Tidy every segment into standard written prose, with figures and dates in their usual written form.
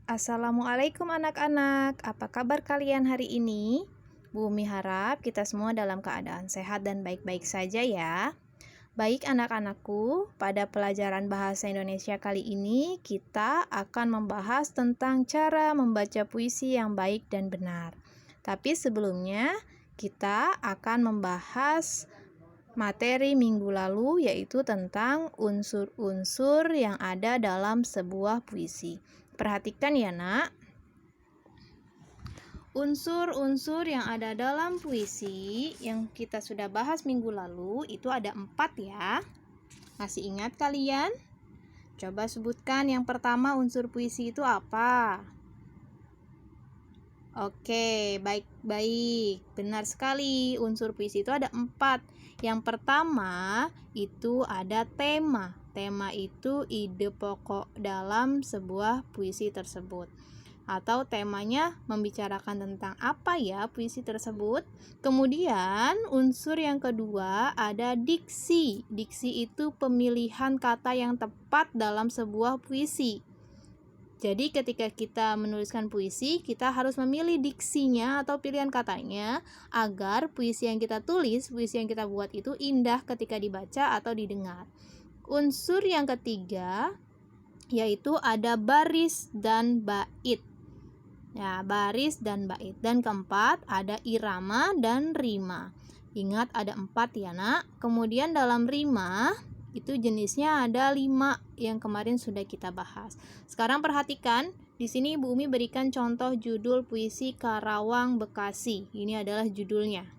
Assalamualaikum anak-anak, apa kabar kalian hari ini? Bu Umi harap kita semua dalam keadaan sehat dan baik-baik saja ya. Baik anak-anakku, pada pelajaran bahasa Indonesia kali ini kita akan membahas tentang cara membaca puisi yang baik dan benar. Tapi sebelumnya kita akan membahas materi minggu lalu, yaitu tentang unsur-unsur yang ada dalam sebuah puisi. Perhatikan ya nak, unsur-unsur yang ada dalam puisi yang kita sudah bahas minggu lalu itu ada 4 ya. Masih ingat kalian? Coba sebutkan yang pertama, unsur puisi itu apa? Oke, baik-baik, benar sekali, unsur puisi itu ada 4. Yang pertama itu ada tema. Tema itu ide pokok dalam sebuah puisi tersebut, atau temanya membicarakan tentang apa ya puisi tersebut. Kemudian unsur yang kedua ada diksi. Diksi itu pemilihan kata yang tepat dalam sebuah puisi. Jadi ketika kita menuliskan puisi, kita harus memilih diksinya atau pilihan katanya agar puisi yang kita tulis, puisi yang kita buat itu indah ketika dibaca atau didengar. Unsur yang ketiga yaitu ada baris dan bait. Ya, baris dan bait. Dan keempat ada irama dan rima. Ingat ada 4 ya nak. Kemudian dalam rima itu jenisnya ada 5 yang kemarin sudah kita bahas. Sekarang perhatikan, di sini Bu Umi berikan contoh judul puisi Karawang Bekasi. Ini adalah judulnya.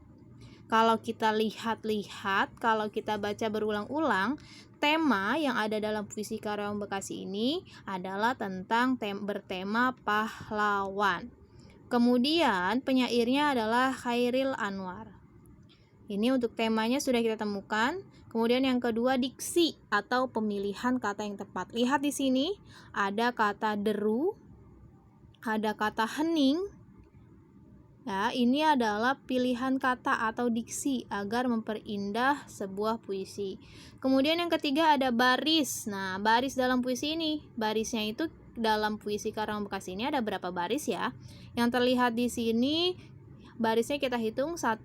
Kalau kita lihat-lihat, kalau kita baca berulang-ulang, tema yang ada dalam puisi Karawang Bekasi ini adalah tentang bertema pahlawan. Kemudian penyairnya adalah Khairil Anwar. Ini untuk temanya sudah kita temukan. Kemudian yang kedua diksi atau pemilihan kata yang tepat. Lihat di sini ada kata deru, ada kata hening. Ya, ini adalah pilihan kata atau diksi agar memperindah sebuah puisi. Kemudian yang ketiga ada baris. Nah, baris dalam puisi ini, barisnya itu dalam puisi Karawang Bekasi ini ada berapa baris ya? Yang terlihat di sini barisnya kita hitung 1,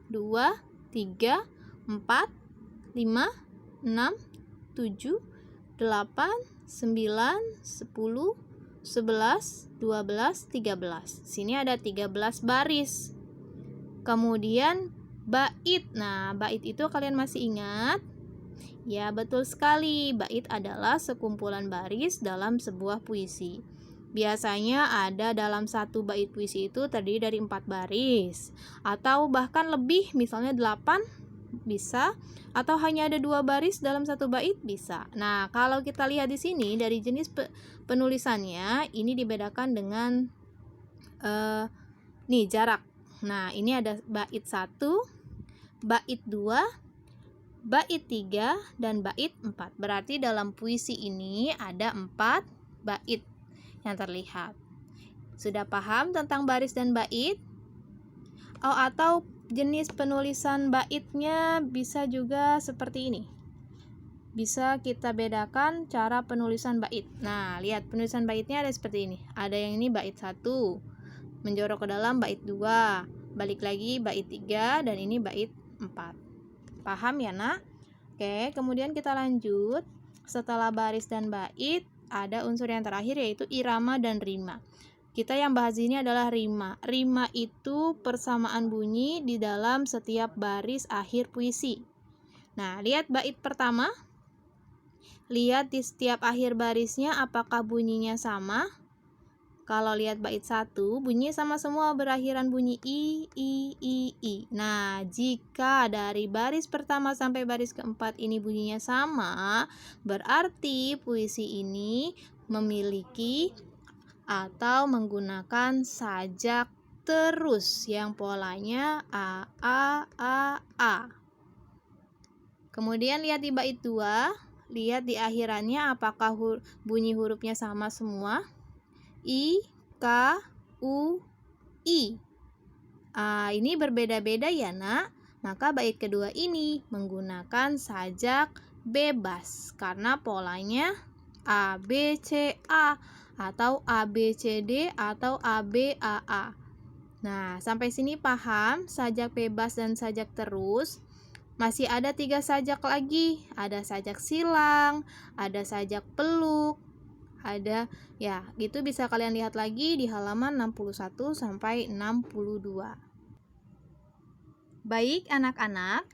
2, 3, 4, 5, 6, 7, 8, 9, 10, 11, 12, 13. Sini ada 13 baris. Kemudian bait. Nah, bait itu kalian masih ingat? Ya, betul sekali. Bait adalah sekumpulan baris dalam sebuah puisi. Biasanya ada dalam satu bait puisi itu terdiri dari 4 baris, atau bahkan lebih, misalnya 8 bisa, atau hanya ada 2 baris dalam satu bait bisa. Nah, kalau kita lihat di sini dari jenis penulisannya ini dibedakan dengan nih jarak. Nah, ini ada bait 1, bait 2, bait 3, dan bait 4. Berarti dalam puisi ini ada 4 bait yang terlihat. Sudah paham tentang baris dan bait? Atau jenis penulisan baitnya bisa juga seperti ini. Bisa kita bedakan cara penulisan bait. Nah, lihat penulisan baitnya ada seperti ini. Ada yang ini bait 1, menjorok ke dalam bait 2, balik lagi bait 3, dan ini bait 4. Paham ya nak? Oke, kemudian kita lanjut. Setelah baris dan bait, ada unsur yang terakhir yaitu irama dan rima. Kita yang bahas ini adalah rima. Rima itu persamaan bunyi di dalam setiap baris akhir puisi. Nah, lihat bait pertama. Lihat di setiap akhir barisnya apakah bunyinya sama? Kalau lihat bait 1, bunyinya sama semua, berakhiran bunyi i. Nah, jika dari baris pertama sampai baris keempat ini bunyinya sama, berarti puisi ini memiliki atau menggunakan sajak terus yang polanya a. Kemudian lihat di bait 2, lihat di akhirannya apakah bunyi hurufnya sama semua? I, K, U, I. Ini berbeda-beda ya nak. Maka bait kedua ini menggunakan sajak bebas karena polanya A, B, C, A. atau ABCD atau ABAA. Nah, sampai sini paham sajak bebas dan sajak terus? Masih ada 3 sajak lagi. Ada sajak silang, ada sajak peluk, ada ya, itu bisa kalian lihat lagi di halaman 61 sampai 62. Baik anak-anak,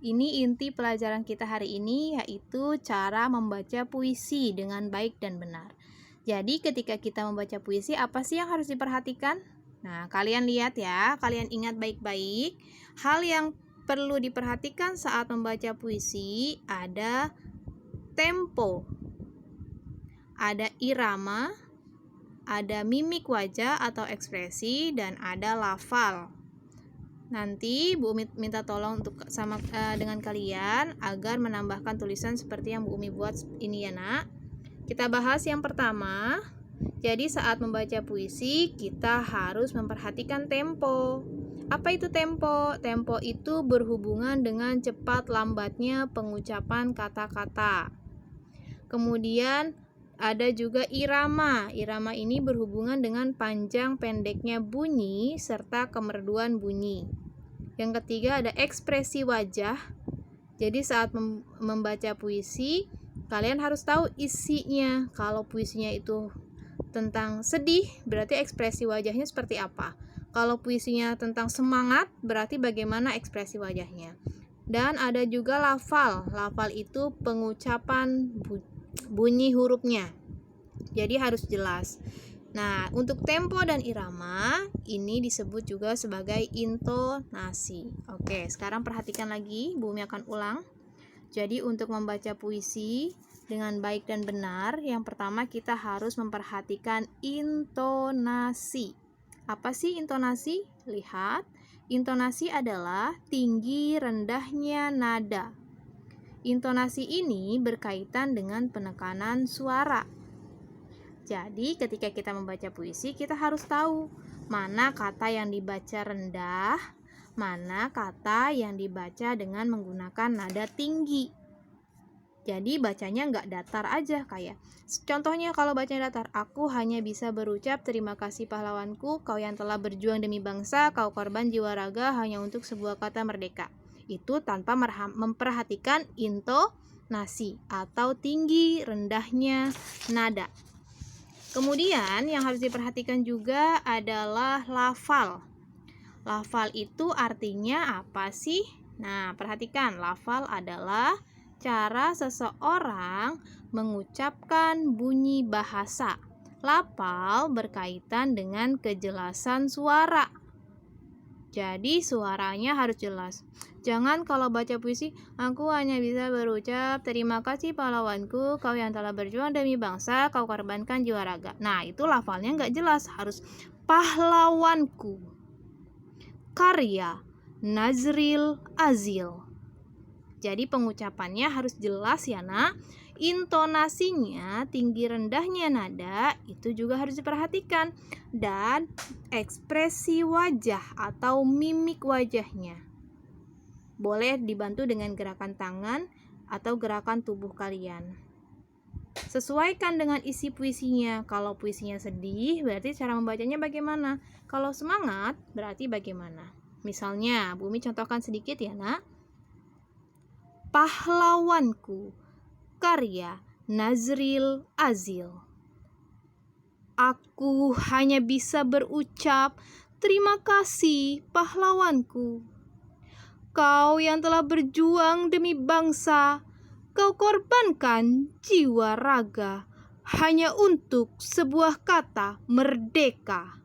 ini inti pelajaran kita hari ini, yaitu cara membaca puisi dengan baik dan benar. Jadi ketika kita membaca puisi, apa sih yang harus diperhatikan? Nah, kalian lihat ya, kalian ingat baik-baik. Hal yang perlu diperhatikan saat membaca puisi ada tempo, ada irama, ada mimik wajah atau ekspresi, dan ada lafal. Nanti Bu Umi minta tolong untuk dengan kalian agar menambahkan tulisan seperti yang Bu Umi buat ini ya nak. Kita bahas yang pertama. Jadi saat membaca puisi kita harus memperhatikan tempo. Apa itu tempo? Tempo itu berhubungan dengan cepat lambatnya pengucapan kata-kata. Kemudian ada juga irama. Irama ini berhubungan dengan panjang pendeknya bunyi serta kemerduan bunyi. Yang ketiga ada ekspresi wajah. Jadi saat membaca puisi, kalian harus tahu isinya. Kalau puisinya itu tentang sedih, berarti ekspresi wajahnya seperti apa. Kalau puisinya tentang semangat, berarti bagaimana ekspresi wajahnya. Dan ada juga lafal. Lafal itu pengucapan bunyi hurufnya. Jadi harus jelas. Nah, untuk tempo dan irama, ini disebut juga sebagai intonasi. Oke, sekarang perhatikan lagi, Bu Umi akan ulang. Jadi untuk membaca puisi dengan baik dan benar, yang pertama kita harus memperhatikan intonasi. Apa sih intonasi? Lihat, intonasi adalah tinggi rendahnya nada. Intonasi ini berkaitan dengan penekanan suara. Jadi ketika kita membaca puisi, kita harus tahu mana kata yang dibaca rendah, mana kata yang dibaca dengan menggunakan nada tinggi. Jadi bacanya nggak datar aja kayak. Contohnya kalau bacanya datar, aku hanya bisa berucap terima kasih pahlawanku, kau yang telah berjuang demi bangsa, kau korban jiwa raga hanya untuk sebuah kata merdeka. Itu tanpa memperhatikan intonasi atau tinggi rendahnya nada. Kemudian yang harus diperhatikan juga adalah lafal. Lafal itu artinya apa sih? Nah, perhatikan, lafal adalah cara seseorang mengucapkan bunyi bahasa. Lafal berkaitan dengan kejelasan suara. Jadi suaranya harus jelas. Jangan kalau baca puisi, aku hanya bisa berucap terima kasih pahlawanku, kau yang telah berjuang demi bangsa, kau korbankan jiwa raga. Nah, itu lafalnya nggak jelas, harus pahlawanku, karya Nazril Azil. Jadi pengucapannya harus jelas ya nak. Intonasinya, tinggi rendahnya nada itu juga harus diperhatikan. Dan ekspresi wajah atau mimik wajahnya boleh dibantu dengan gerakan tangan atau gerakan tubuh kalian. Sesuaikan dengan isi puisinya. Kalau puisinya sedih, berarti cara membacanya bagaimana? Kalau semangat, berarti bagaimana? Misalnya, Bu Umi contohkan sedikit ya nak. Pahlawanku, karya Nazril Azil. Aku hanya bisa berucap terima kasih pahlawanku, kau yang telah berjuang demi bangsa, kau korbankan jiwa raga hanya untuk sebuah kata merdeka.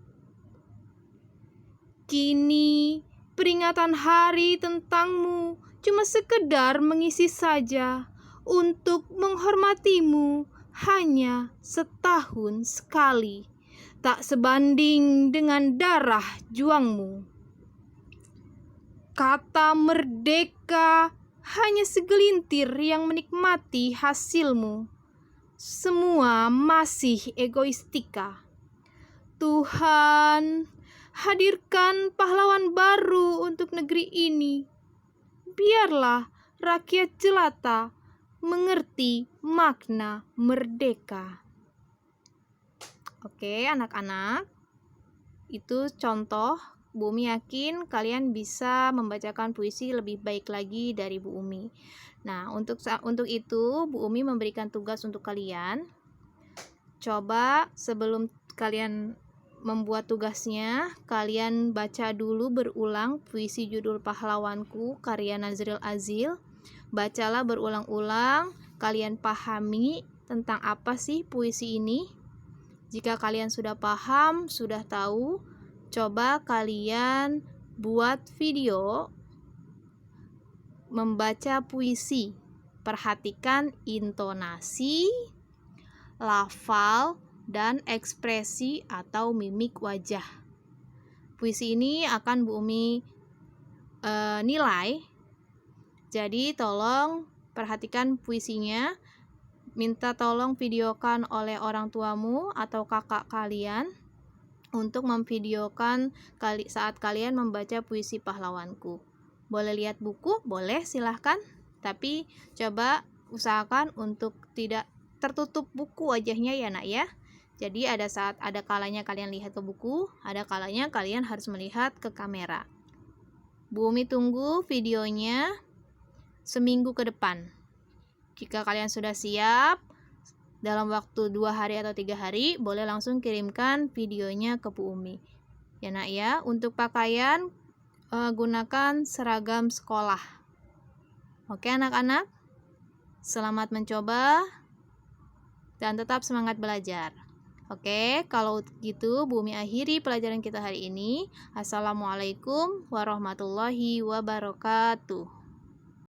Kini peringatan hari tentangmu cuma sekedar mengisi saja, untuk menghormatimu hanya setahun sekali, tak sebanding dengan darah juangmu. Kata merdeka hanya segelintir yang menikmati hasilmu. Semua masih egoistika. Tuhan, hadirkan pahlawan baru untuk negeri ini. Biarlah rakyat jelata mengerti makna merdeka. Oke, anak-anak, itu contoh. Bu Umi yakin kalian bisa membacakan puisi lebih baik lagi dari Bu Umi. Nah, untuk itu Bu Umi memberikan tugas untuk kalian. Coba sebelum kalian membuat tugasnya, kalian baca dulu berulang puisi judul Pahlawanku karya Nazril Azil. Bacalah berulang-ulang, kalian pahami tentang apa sih puisi ini. Jika kalian sudah paham, sudah tahu, coba kalian buat video membaca puisi. Perhatikan intonasi, lafal, dan ekspresi atau mimik wajah. Puisi ini akan Bu Umi nilai. Jadi tolong perhatikan puisinya. Minta tolong videokan oleh orang tuamu atau kakak kalian untuk memvideokan saat kalian membaca puisi Pahlawanku. Boleh lihat buku? Boleh, silahkan. Tapi coba usahakan untuk tidak tertutup buku wajahnya ya nak ya. Jadi ada kalanya kalian lihat ke buku, ada kalanya kalian harus melihat ke kamera. Bu Umi tunggu videonya seminggu ke depan. Jika kalian sudah siap, dalam waktu 2 hari atau 3 hari, boleh langsung kirimkan videonya ke Bu Umi. Ya nak ya, untuk pakaian gunakan seragam sekolah. Oke anak-anak, selamat mencoba dan tetap semangat belajar. Oke, kalau gitu Bu Umi akhiri pelajaran kita hari ini. Assalamualaikum warahmatullahi wabarakatuh.